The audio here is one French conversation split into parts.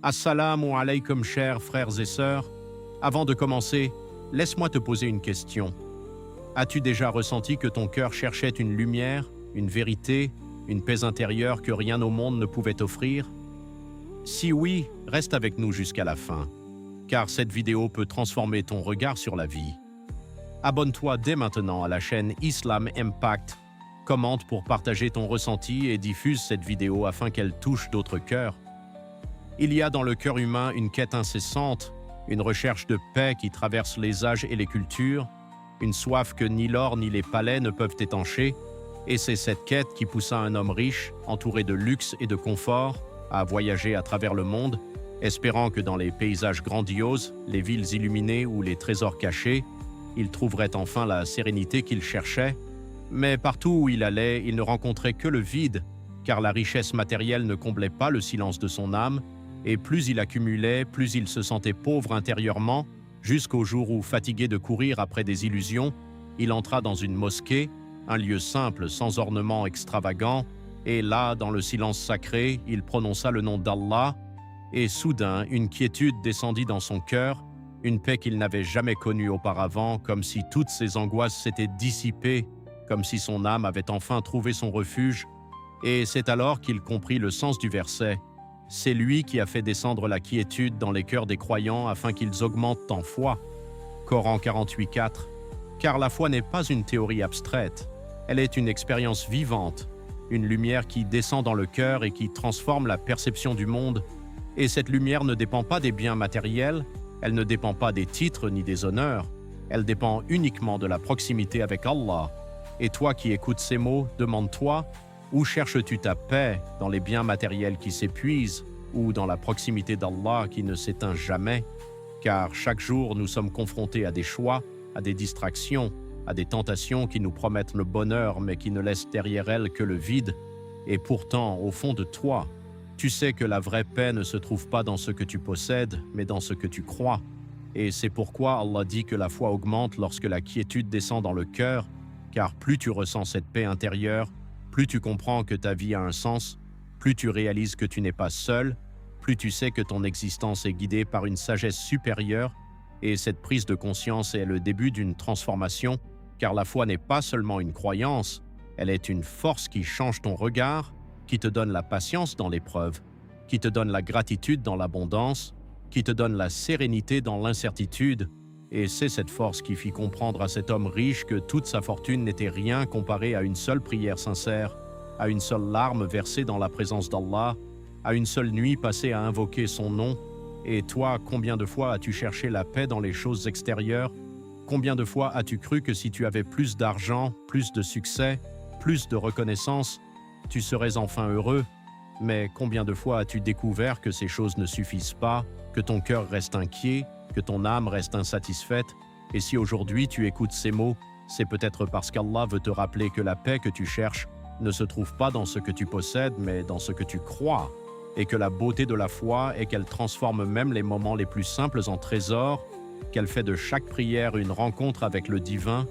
Assalamu alaykum chers frères et sœurs. Avant de commencer, laisse-moi te poser une question. As-tu déjà ressenti que ton cœur cherchait une lumière, une vérité, une paix intérieure que rien au monde ne pouvait offrir? Si oui, reste avec nous jusqu'à la fin, car cette vidéo peut transformer ton regard sur la vie. Abonne-toi dès maintenant à la chaîne Islam Impact, commente pour partager ton ressenti et diffuse cette vidéo afin qu'elle touche d'autres cœurs. Il y a dans le cœur humain une quête incessante, une recherche de paix qui traverse les âges et les cultures, une soif que ni l'or ni les palais ne peuvent étancher, et c'est cette quête qui poussa un homme riche, entouré de luxe et de confort, à voyager à travers le monde, espérant que dans les paysages grandioses, les villes illuminées ou les trésors cachés, il trouverait enfin la sérénité qu'il cherchait. Mais partout où il allait, il ne rencontrait que le vide, car la richesse matérielle ne comblait pas le silence de son âme, et plus il accumulait, plus il se sentait pauvre intérieurement, jusqu'au jour où, fatigué de courir après des illusions, il entra dans une mosquée, un lieu simple sans ornements extravagants, et là, dans le silence sacré, il prononça le nom d'Allah, et soudain, une quiétude descendit dans son cœur, une paix qu'il n'avait jamais connue auparavant, comme si toutes ses angoisses s'étaient dissipées, comme si son âme avait enfin trouvé son refuge, et c'est alors qu'il comprit le sens du verset. C'est lui qui a fait descendre la quiétude dans les cœurs des croyants afin qu'ils augmentent en foi. Coran 48.4. Car la foi n'est pas une théorie abstraite, elle est une expérience vivante, une lumière qui descend dans le cœur et qui transforme la perception du monde. Et cette lumière ne dépend pas des biens matériels, elle ne dépend pas des titres ni des honneurs, elle dépend uniquement de la proximité avec Allah. Et toi qui écoutes ces mots, demande-toi, où cherches-tu ta paix, dans les biens matériels qui s'épuisent ou dans la proximité d'Allah qui ne s'éteint jamais? Car chaque jour, nous sommes confrontés à des choix, à des distractions, à des tentations qui nous promettent le bonheur mais qui ne laissent derrière elles que le vide. Et pourtant, au fond de toi, tu sais que la vraie paix ne se trouve pas dans ce que tu possèdes, mais dans ce que tu crois. Et c'est pourquoi Allah dit que la foi augmente lorsque la quiétude descend dans le cœur, car plus tu ressens cette paix intérieure, plus tu comprends que ta vie a un sens, plus tu réalises que tu n'es pas seul, plus tu sais que ton existence est guidée par une sagesse supérieure, et cette prise de conscience est le début d'une transformation, car la foi n'est pas seulement une croyance, elle est une force qui change ton regard, qui te donne la patience dans l'épreuve, qui te donne la gratitude dans l'abondance, qui te donne la sérénité dans l'incertitude. Et c'est cette force qui fit comprendre à cet homme riche que toute sa fortune n'était rien comparée à une seule prière sincère, à une seule larme versée dans la présence d'Allah, à une seule nuit passée à invoquer son nom. Et toi, combien de fois as-tu cherché la paix dans les choses extérieures? Combien de fois as-tu cru que si tu avais plus d'argent, plus de succès, plus de reconnaissance, tu serais enfin heureux? Mais combien de fois as-tu découvert que ces choses ne suffisent pas, que ton cœur reste inquiet, que ton âme reste insatisfaite? Et si aujourd'hui tu écoutes ces mots, c'est peut-être parce qu'Allah veut te rappeler que la paix que tu cherches ne se trouve pas dans ce que tu possèdes, mais dans ce que tu crois, et que la beauté de la foi est qu'elle transforme même les moments les plus simples en trésors, qu'elle fait de chaque prière une rencontre avec le divin,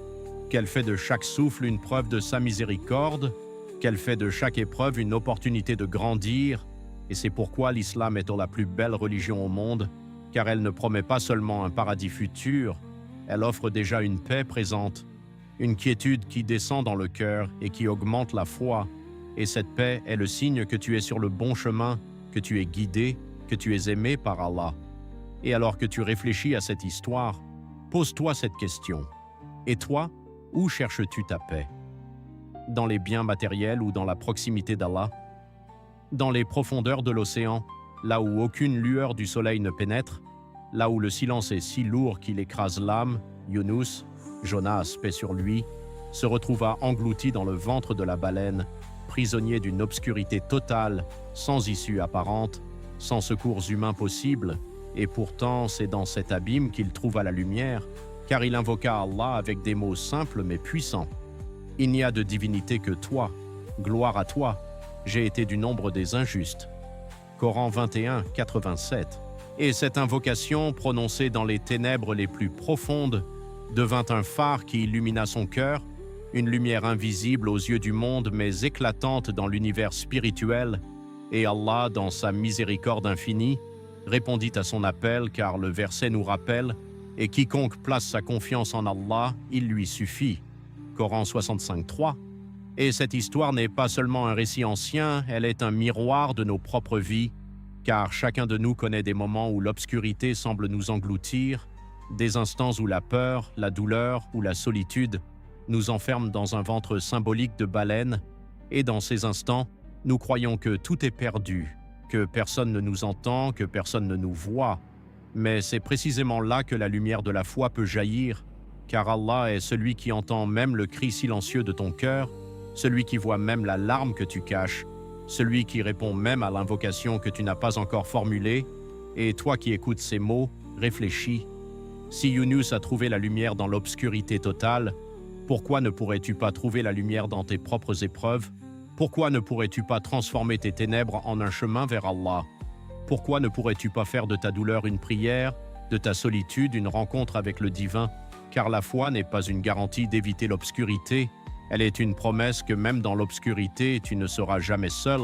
qu'elle fait de chaque souffle une preuve de sa miséricorde, qu'elle fait de chaque épreuve une opportunité de grandir, et c'est pourquoi l'islam est la plus belle religion au monde, car elle ne promet pas seulement un paradis futur, elle offre déjà une paix présente, une quiétude qui descend dans le cœur et qui augmente la foi, et cette paix est le signe que tu es sur le bon chemin, que tu es guidé, que tu es aimé par Allah. Et alors que tu réfléchis à cette histoire, pose-toi cette question. Et toi, où cherches-tu ta paix? Dans les biens matériels ou dans la proximité d'Allah? Dans les profondeurs de l'océan, là où aucune lueur du soleil ne pénètre, là où le silence est si lourd qu'il écrase l'âme, Yunus, Jonas, paix sur lui, se retrouva englouti dans le ventre de la baleine, prisonnier d'une obscurité totale, sans issue apparente, sans secours humains possibles, et pourtant c'est dans cet abîme qu'il trouva la lumière, car il invoqua Allah avec des mots simples mais puissants. Il n'y a de divinité que toi, gloire à toi, j'ai été du nombre des injustes. Coran 21, 87. Et cette invocation, prononcée dans les ténèbres les plus profondes, devint un phare qui illumina son cœur, une lumière invisible aux yeux du monde mais éclatante dans l'univers spirituel, et Allah, dans sa miséricorde infinie, répondit à son appel, car le verset nous rappelle « Et quiconque place sa confiance en Allah, il lui suffit » Coran 65.3. Et cette histoire n'est pas seulement un récit ancien, elle est un miroir de nos propres vies, car chacun de nous connaît des moments où l'obscurité semble nous engloutir, des instants où la peur, la douleur ou la solitude nous enferment dans un ventre symbolique de baleine, et dans ces instants, nous croyons que tout est perdu, que personne ne nous entend, que personne ne nous voit. Mais c'est précisément là que la lumière de la foi peut jaillir, car Allah est celui qui entend même le cri silencieux de ton cœur, celui qui voit même la larme que tu caches, celui qui répond même à l'invocation que tu n'as pas encore formulée, et toi qui écoutes ces mots, réfléchis. Si Yunus a trouvé la lumière dans l'obscurité totale, pourquoi ne pourrais-tu pas trouver la lumière dans tes propres épreuves? Pourquoi ne pourrais-tu pas transformer tes ténèbres en un chemin vers Allah? Pourquoi ne pourrais-tu pas faire de ta douleur une prière, de ta solitude une rencontre avec le divin? Car la foi n'est pas une garantie d'éviter l'obscurité, elle est une promesse que même dans l'obscurité, tu ne seras jamais seul.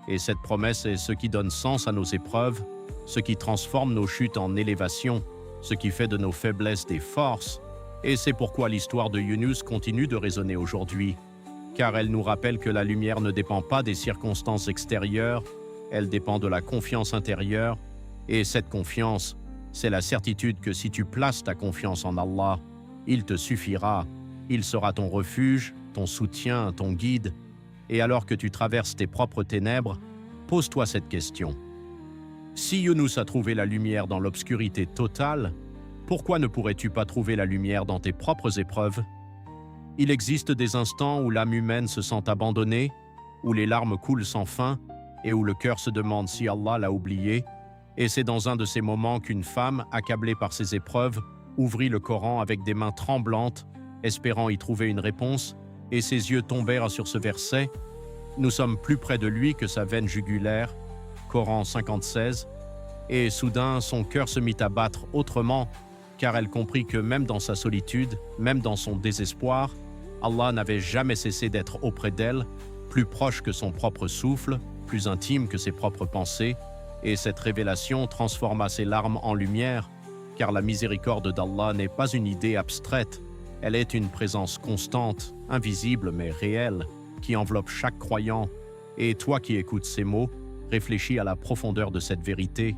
Et cette promesse est ce qui donne sens à nos épreuves, ce qui transforme nos chutes en élévation, ce qui fait de nos faiblesses des forces. Et c'est pourquoi l'histoire de Yunus continue de résonner aujourd'hui, car elle nous rappelle que la lumière ne dépend pas des circonstances extérieures, elle dépend de la confiance intérieure, et cette confiance, c'est la certitude que si tu places ta confiance en Allah, il te suffira, il sera ton refuge, ton soutien, ton guide, et alors que tu traverses tes propres ténèbres, pose-toi cette question. Si Yunus a trouvé la lumière dans l'obscurité totale, pourquoi ne pourrais-tu pas trouver la lumière dans tes propres épreuves? Il existe des instants où l'âme humaine se sent abandonnée, où les larmes coulent sans fin et où le cœur se demande si Allah l'a oublié. Et c'est dans un de ces moments qu'une femme, accablée par ses épreuves, ouvrit le Coran avec des mains tremblantes, espérant y trouver une réponse, et ses yeux tombèrent sur ce verset. Nous sommes plus près de lui que sa veine jugulaire. Coran 50.16. Et soudain, son cœur se mit à battre autrement, car elle comprit que même dans sa solitude, même dans son désespoir, Allah n'avait jamais cessé d'être auprès d'elle, plus proche que son propre souffle, plus intime que ses propres pensées, et cette révélation transforma ses larmes en lumière, car la miséricorde d'Allah n'est pas une idée abstraite, elle est une présence constante, invisible mais réelle, qui enveloppe chaque croyant. Et toi qui écoutes ces mots, réfléchis à la profondeur de cette vérité.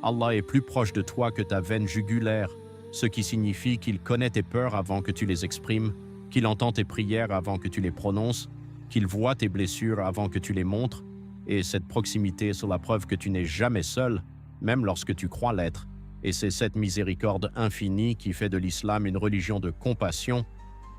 Allah est plus proche de toi que ta veine jugulaire, ce qui signifie qu'il connaît tes peurs avant que tu les exprimes, qu'il entend tes prières avant que tu les prononces, qu'il voit tes blessures avant que tu les montres, et cette proximité est sur la preuve que tu n'es jamais seul, même lorsque tu crois l'être. Et c'est cette miséricorde infinie qui fait de l'islam une religion de compassion,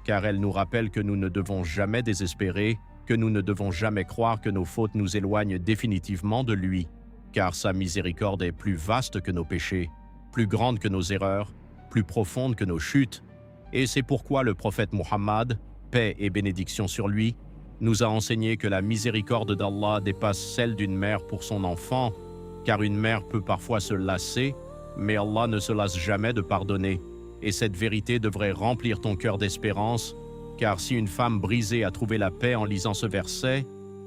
car elle nous rappelle que nous ne devons jamais désespérer, que nous ne devons jamais croire que nos fautes nous éloignent définitivement de lui, car sa miséricorde est plus vaste que nos péchés, plus grande que nos erreurs, plus profonde que nos chutes. Et c'est pourquoi le prophète Muhammad, paix et bénédiction sur lui, nous a enseigné que la miséricorde d'Allah dépasse celle d'une mère pour son enfant, car une mère peut parfois se lasser, mais Allah ne se lasse jamais de pardonner. Et cette vérité devrait remplir ton cœur d'espérance, car si une femme brisée a trouvé la paix en lisant ce verset,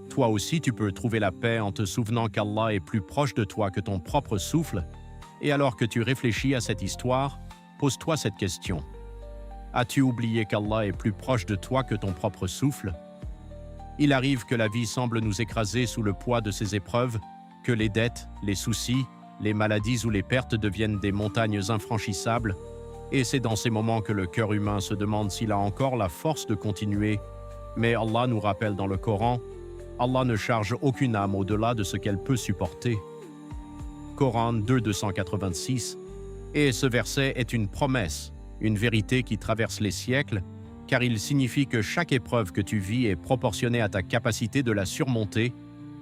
toi aussi tu peux trouver la paix en te souvenant qu'Allah est plus proche de toi que ton propre souffle. Et alors que tu réfléchis à cette histoire, pose-toi cette question. As-tu oublié qu'Allah est plus proche de toi que ton propre souffle? Il arrive que la vie semble nous écraser sous le poids de ses épreuves, que les dettes, les soucis, les maladies ou les pertes deviennent des montagnes infranchissables, et c'est dans ces moments que le cœur humain se demande s'il a encore la force de continuer. Mais Allah nous rappelle dans le Coran, Allah ne charge aucune âme au-delà de ce qu'elle peut supporter. Coran 2:286. Et ce verset est une promesse, une vérité qui traverse les siècles, car il signifie que chaque épreuve que tu vis est proportionnée à ta capacité de la surmonter,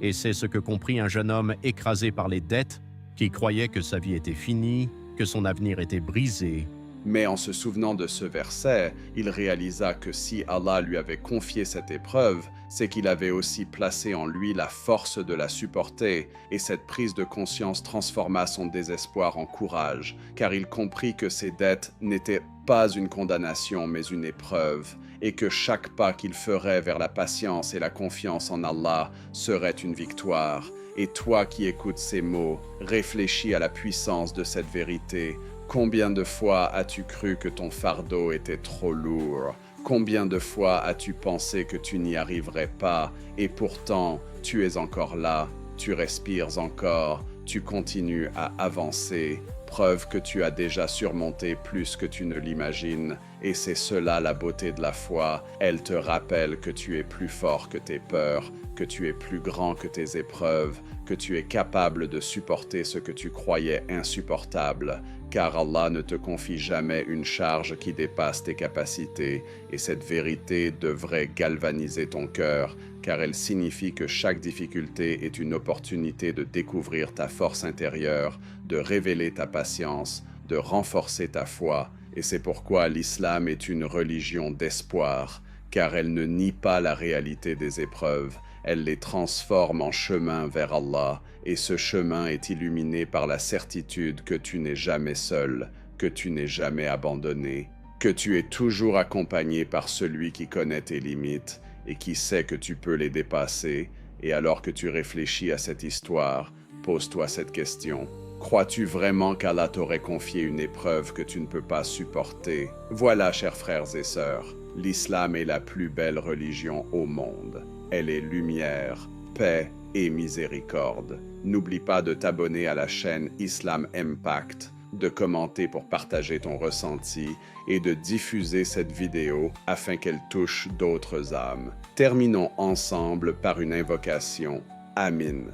et c'est ce que comprit un jeune homme écrasé par les dettes, qui croyait que sa vie était finie, que son avenir était brisé. Mais en se souvenant de ce verset, il réalisa que si Allah lui avait confié cette épreuve, c'est qu'il avait aussi placé en lui la force de la supporter, et cette prise de conscience transforma son désespoir en courage, car il comprit que ses dettes n'étaient pas une condamnation mais une épreuve, et que chaque pas qu'il ferait vers la patience et la confiance en Allah serait une victoire. Et toi qui écoutes ces mots, réfléchis à la puissance de cette vérité. Combien de fois as-tu cru que ton fardeau était trop lourd? Combien de fois as-tu pensé que tu n'y arriverais pas? Et pourtant, tu es encore là, tu respires encore, tu continues à avancer. Preuve que tu as déjà surmonté plus que tu ne l'imagines. Et c'est cela la beauté de la foi. Elle te rappelle que tu es plus fort que tes peurs, que tu es plus grand que tes épreuves, que tu es capable de supporter ce que tu croyais insupportable, car Allah ne te confie jamais une charge qui dépasse tes capacités, et cette vérité devrait galvaniser ton cœur, car elle signifie que chaque difficulté est une opportunité de découvrir ta force intérieure, de révéler ta patience, de renforcer ta foi, et c'est pourquoi l'islam est une religion d'espoir, car elle ne nie pas la réalité des épreuves, elle les transforme en chemin vers Allah, et ce chemin est illuminé par la certitude que tu n'es jamais seul, que tu n'es jamais abandonné, que tu es toujours accompagné par celui qui connaît tes limites et qui sait que tu peux les dépasser. Et alors que tu réfléchis à cette histoire, pose-toi cette question. Crois-tu vraiment qu'Allah t'aurait confié une épreuve que tu ne peux pas supporter? Voilà, chers frères et sœurs, l'islam est la plus belle religion au monde. Elle est lumière, paix et miséricorde. N'oublie pas de t'abonner à la chaîne Islam Impact, de commenter pour partager ton ressenti et de diffuser cette vidéo afin qu'elle touche d'autres âmes. Terminons ensemble par une invocation. Amin.